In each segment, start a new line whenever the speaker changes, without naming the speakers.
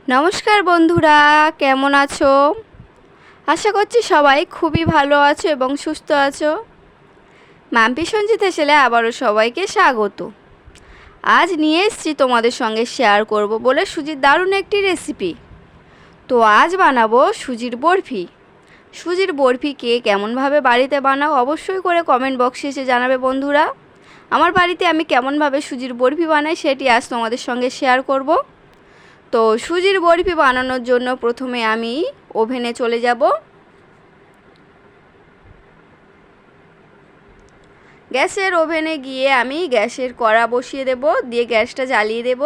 নমস্কার বন্ধুরা, কেমন আছো? আশা করছি সবাই খুবই ভালো আছো এবং সুস্থ আছো। মাম্পি সঞ্জিত হেসেলে আবারও সবাইকে স্বাগত। আজ নিয়ে এসেছি তোমাদের সঙ্গে শেয়ার করব বলে সুজির দারুণ একটি রেসিপি। তো আজ বানাবো সুজির বরফি। সুজির বরফি কে কেমনভাবে বাড়িতে বানাও অবশ্যই করে কমেন্ট বক্সে এসে জানাবে বন্ধুরা। আমার বাড়িতে আমি কেমনভাবে সুজির বরফি বানাই সেটি আজ তোমাদের সঙ্গে শেয়ার করব। তো সুজির বরফি বানানোর জন্য প্রথমে আমি ওভেনে চলে যাব। গ্যাসের ওভেনে গিয়ে আমি গ্যাসের কড়া বসিয়ে দেব, দিয়ে গ্যাসটা জ্বালিয়ে দেব।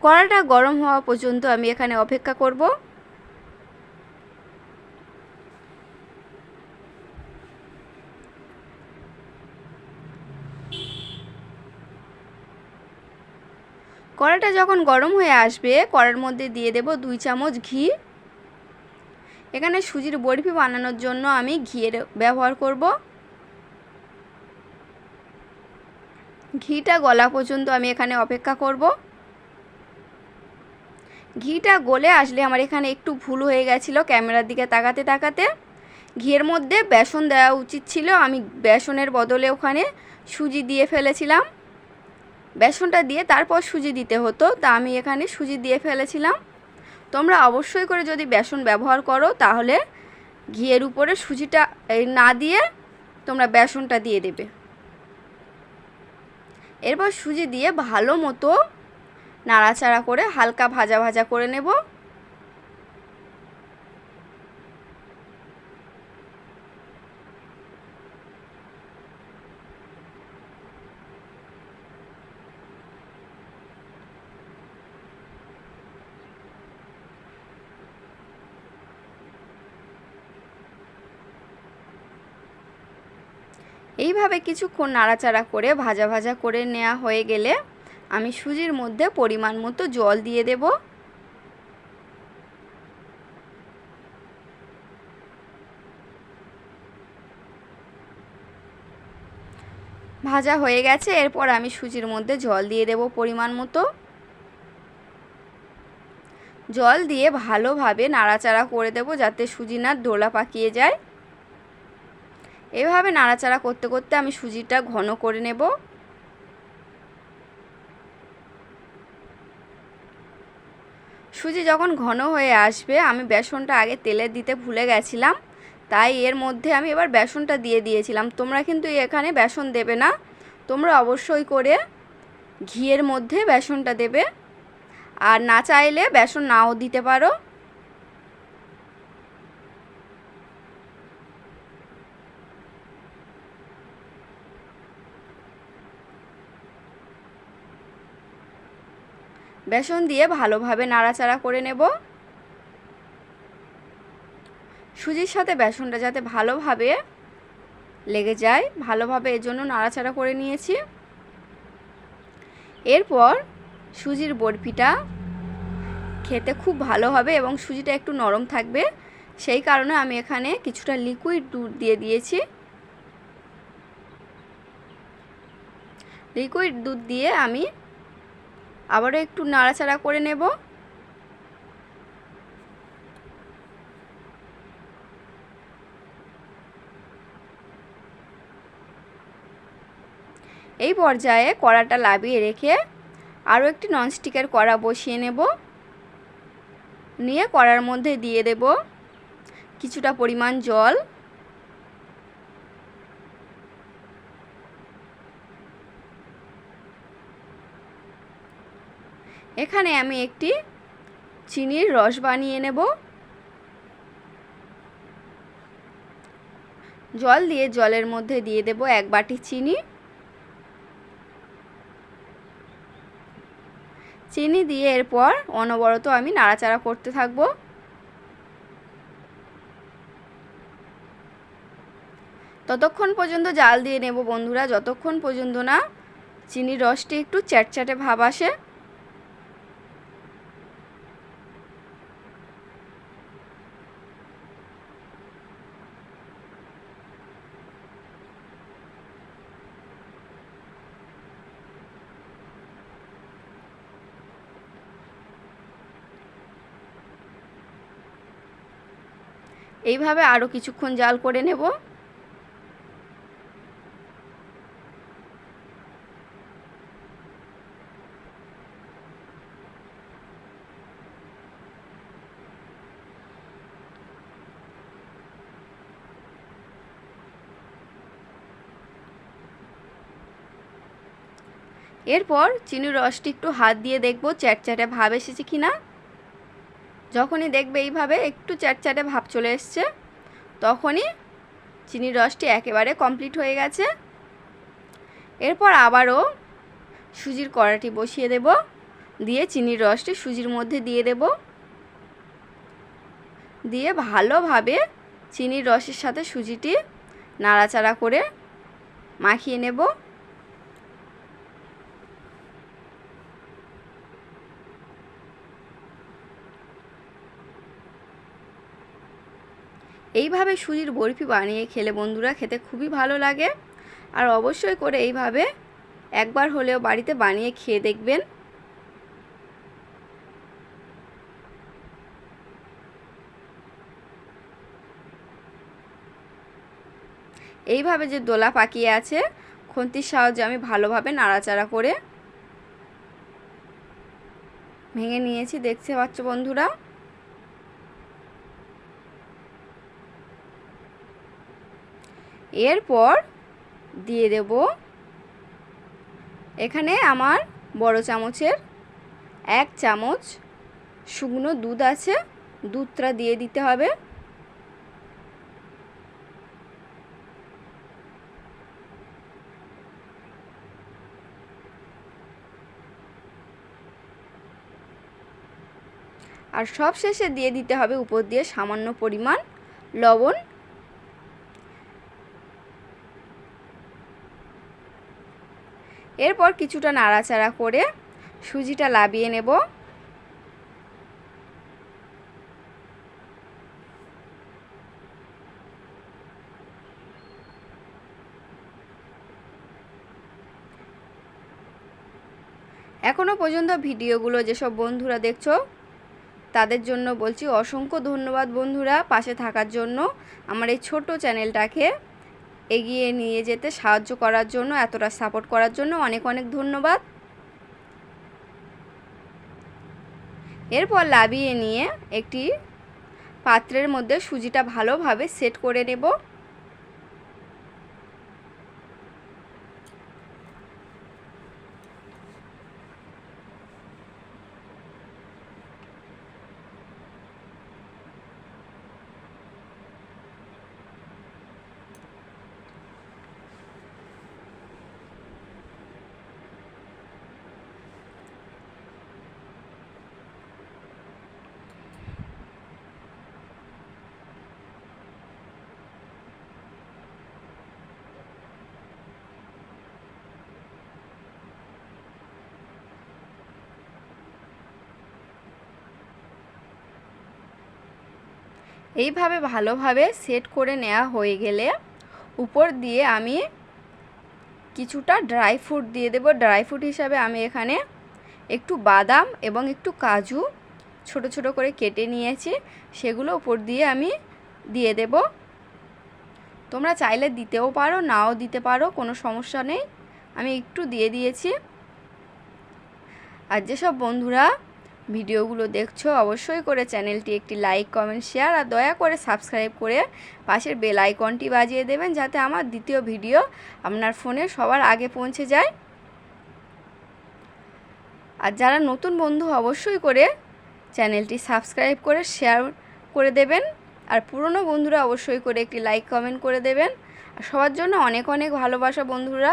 কড়াটা গরম হওয়া পর্যন্ত আমি এখানে অপেক্ষা করব। কড়াটা যখন গরম হয়ে আসবে কড়ার মধ্যে দিয়ে দেব 2 চামচ ঘি। এখানে সুজির বরফি বানানোর জন্য আমি ঘিয়ের ব্যবহার করব। ঘিটা গলা পর্যন্ত আমি এখানে অপেক্ষা করব। ঘিটা গলে আসলে আমার এখানে একটু ভুল হয়ে গেছিলো ক্যামেরার দিকে তাকাতে তাকাতে। ঘিয়ের মধ্যে বেসন দেওয়া উচিত ছিল, আমি বেসনের বদলে ওখানে সুজি দিয়ে ফেলেছিলাম। বেসনটা দিয়ে তারপর সুজি দিতে হতো, তা আমি এখানে সুজি দিয়ে ফেলেছিলাম। তোমরা অবশ্যই করে যদি বেসন ব্যবহার করো তাহলে ঘিয়ের উপরে সুজিটা না দিয়ে তোমরা বেসনটা দিয়ে দেবে। এরপর সুজি দিয়ে ভালো মতো নাড়াচাড়া করে হালকা ভাজা ভাজা করে নেব। এইভাবে কিছুক্ষণ নাড়াচাড়া করে ভাজা ভাজা করে নেওয়া হয়ে গেলে আমি সুজির মধ্যে পরিমাণ মতো জল দিয়ে দেব। ভাজা হয়ে গেছে, এরপর আমি সুজির মধ্যে জল দিয়ে দেব পরিমাণ মতো। জল দিয়ে ভালোভাবে নাড়াচাড়া করে দেব যাতে সুজি না দোলা পাকিয়ে যায়। এভাবে নাড়াচাড়া করতে করতে আমি সুজিটা ঘন করে নেব। সুজি যখন ঘন হয়ে আসবে, আমি বেসনটা আগে তেলে দিতে ভুলে গেছিলাম, তাই এর মধ্যে আমি এবার বেসনটা দিয়ে দিয়েছিলাম। তোমরা কিন্তু এখানে বেসন দেবে না, তোমরা অবশ্যই করে ঘিয়ের মধ্যে বেসনটা দেবে, আর না চাইলে বেসন নাও দিতে পারো। বেসন দিয়ে ভালোভাবে নাড়াচাড়া করে নেব। সুজির সাথে বেসনটা যাতে ভালোভাবে লেগে যায়, ভালোভাবে এর জন্য নাড়াচাড়া করে নিয়েছি। এরপর সুজির বরফিটা খেতে খুব ভালো হবে এবং সুজিটা একটু নরম থাকবে, সেই কারণে আমি এখানে কিছুটা লিকুইড দুধ দিয়ে দিয়েছি। লিকুইড দুধ দিয়ে আমি আবারও একটু নাড়াচাড়া করে নেব। এই পর্যায়ে কড়াটা নামিয়ে রেখে আরও একটি ননস্টিকের কড়া বসিয়ে নেব। নিয়ে কড়ার মধ্যে দিয়ে দেব কিছুটা পরিমাণ জল। এখানে আমি একটি চিনির রস বানিয়ে নেব। জল দিয়ে জলের মধ্যে দিয়ে দেব 1 বাটি চিনি। চিনি দিয়ে এরপর অনবরত আমি নাড়াচাড়া করতে থাকব। ততক্ষণ পর্যন্ত জাল দিয়ে নেব বন্ধুরা, যতক্ষণ পর্যন্ত না চিনির রসটি একটু চ্যাটচ্যাটে ভাব আসে। এইভাবে আরও কিছুক্ষণ জাল করে নেব। এরপর চিনির রসটি একটু হাত দিয়ে দেখব চ্যাটচ্যাটে ভাব এসেছে কি না। যখনই দেখবে এইভাবে একটু চ্যাটচ্যাটে ভাব চলে এসছে, তখনই চিনির রসটি একেবারে কমপ্লিট হয়ে গেছে। এরপর আবারও সুজির কড়াটি বসিয়ে দেব, দিয়ে চিনির রসটি সুজির মধ্যে দিয়ে দেব, দিয়ে ভালোভাবে চিনির রসের সাথে সুজিটি নাড়াচাড়া করে মাখিয়ে নেব। এইভাবে সুজির বরফি বানিয়ে খেলে বন্ধুরা খেতে খুবই ভালো লাগে। আর অবশ্যই করে এইভাবে একবার হলেও বাড়িতে বানিয়ে খেয়ে দেখবেন। এইভাবে যে দোলা পাকিয়ে আছে, খুন্তির সাহায্যে আমি ভালোভাবে নাড়াচাড়া করে ভেঙে নিয়েছি, দেখতে পাচ্ছ বন্ধুরা। এরপর দিয়ে দেব এখানে আমার বড় চামচের 1 চামচ শুকনো দুধ আছে, দুধটা দিয়ে দিতে হবে। আর সব শেষে দিয়ে দিতে হবে উপর দিয়ে সামান্য পরিমাণ লবণ। এরপর কিছুটা নাড়াচাড়া করে সুজিটা লাবিয়ে নেব। এখনো পর্যন্ত ভিডিওগুলো যেসব বন্ধুরা দেখছো তাদের জন্য বলছি অসংখ্য ধন্যবাদ বন্ধুরা, পাশে থাকার জন্য, আমার এই ছোট চ্যানেলটাকে এগিয়ে নিয়ে যেতে সাহায্য করার জন্য, এতটা সাপোর্ট করার জন্য অনেক অনেক ধন্যবাদ। এরপর লাবিয়ে নিয়ে একটি পাত্রের মধ্যে সুজিটা ভালোভাবে সেট করে নেব। এইভাবে ভালোভাবে সেট করে নেওয়া হয়ে গেলে উপর দিয়ে আমি কিছুটা ড্রাই ফ্রুট দিয়ে দেব। ড্রাই ফ্রুট হিসাবে আমি এখানে একটু বাদাম এবং একটু কাজু ছোট ছোট করে কেটে নিয়েছি, সেগুলো উপর দিয়ে আমি দিয়ে দেব। তোমরা চাইলে দিতেও পারো, নাও দিতে পারো, কোনো সমস্যা নেই, আমি একটু দিয়ে দিয়েছি। আর যেসব বন্ধুরা ভিডিওগুলো দেখছো অবশ্যই করে চ্যানেলটি একটি লাইক, কমেন্ট, শেয়ার আর দয়া করে সাবস্ক্রাইব করে পাশের বেল আইকনটি বাজিয়ে দেবেন, যাতে আমার দ্বিতীয় ভিডিও আপনার ফোনে সবার আগে পৌঁছে যায়। আর যারা নতুন বন্ধু অবশ্যই করে চ্যানেলটি সাবস্ক্রাইব করে শেয়ার করে দেবেন। আর পুরনো বন্ধুরা অবশ্যই করে একটি লাইক, কমেন্ট করে দেবেন। আর সবার জন্য অনেক অনেক ভালোবাসা বন্ধুরা।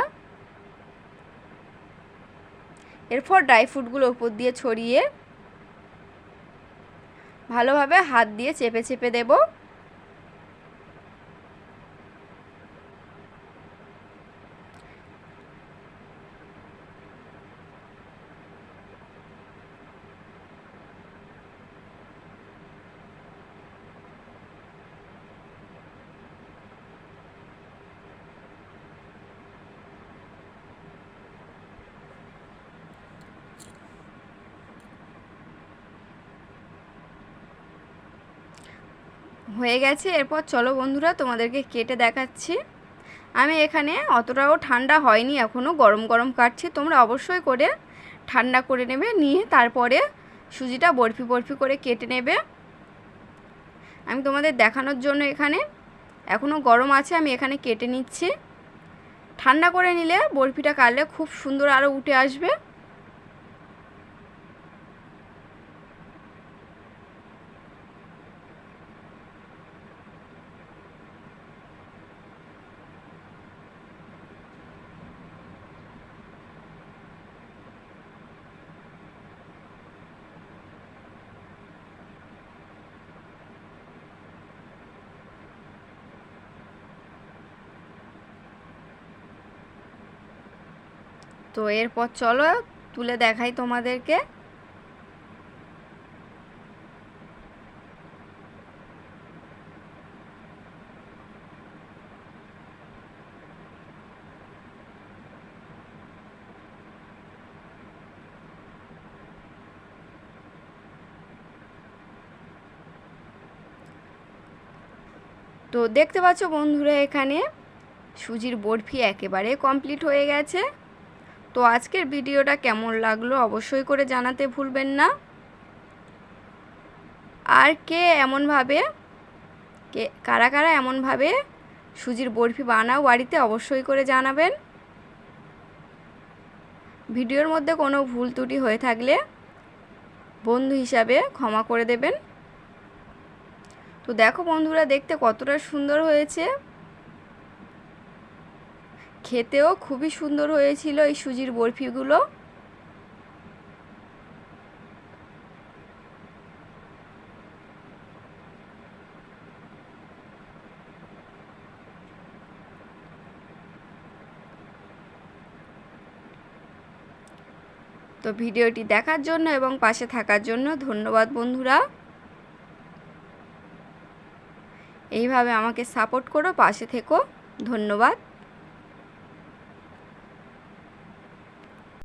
এরপর ড্রাই ফ্রুটগুলো উপর দিয়ে ছড়িয়ে ভালোভাবে হাত দিয়ে চেপে চেপে দেব। হয়ে গেছে। এরপর চলো বন্ধুরা তোমাদেরকে কেটে দেখাচ্ছি। আমি এখানে অতটাও ঠান্ডা হয়নি, এখনও গরম গরম কাটছি। তোমরা অবশ্যই করে ঠান্ডা করে নেবে, নিয়ে তারপরে সুজিটা বরফি বরফি করে কেটে নেবে। আমি তোমাদের দেখানোর জন্য এখানে এখনও গরম আছে, আমি এখানে কেটে নিচ্ছি। ঠান্ডা করে নিলে বরফিটা কাটলে খুব সুন্দর আরও উঠে আসবে। তো এরপর চলো তুলে দেখাই তোমাদেরকে। তো দেখতে পাচ্ছ বন্ধুরা এখানে সুজির বরফি একেবারে কমপ্লিট হয়ে গেছে। তো আজকের ভিডিওটা কেমন লাগলো অবশ্যই করে জানাতে ভুলবেন না। আর কারা কারা এমনভাবে সুজির বরফি বানাও বাড়িতে অবশ্যই করে জানাবেন। ভিডিওর মধ্যে কোনো ভুল ত্রুটি হয়ে থাকলে বন্ধু হিসাবে ক্ষমা করে দেবেন। তো দেখো বন্ধুরা দেখতে কতটা সুন্দর হয়েছে, খেতেও খুবই সুন্দর হয়েছিল এই সুজির বরফিগুলো। তো ভিডিওটি দেখার জন্য এবং পাশে থাকার জন্য ধন্যবাদ বন্ধুরা। এইভাবে আমাকে সাপোর্ট করো, পাশে থেকো। ধন্যবাদ।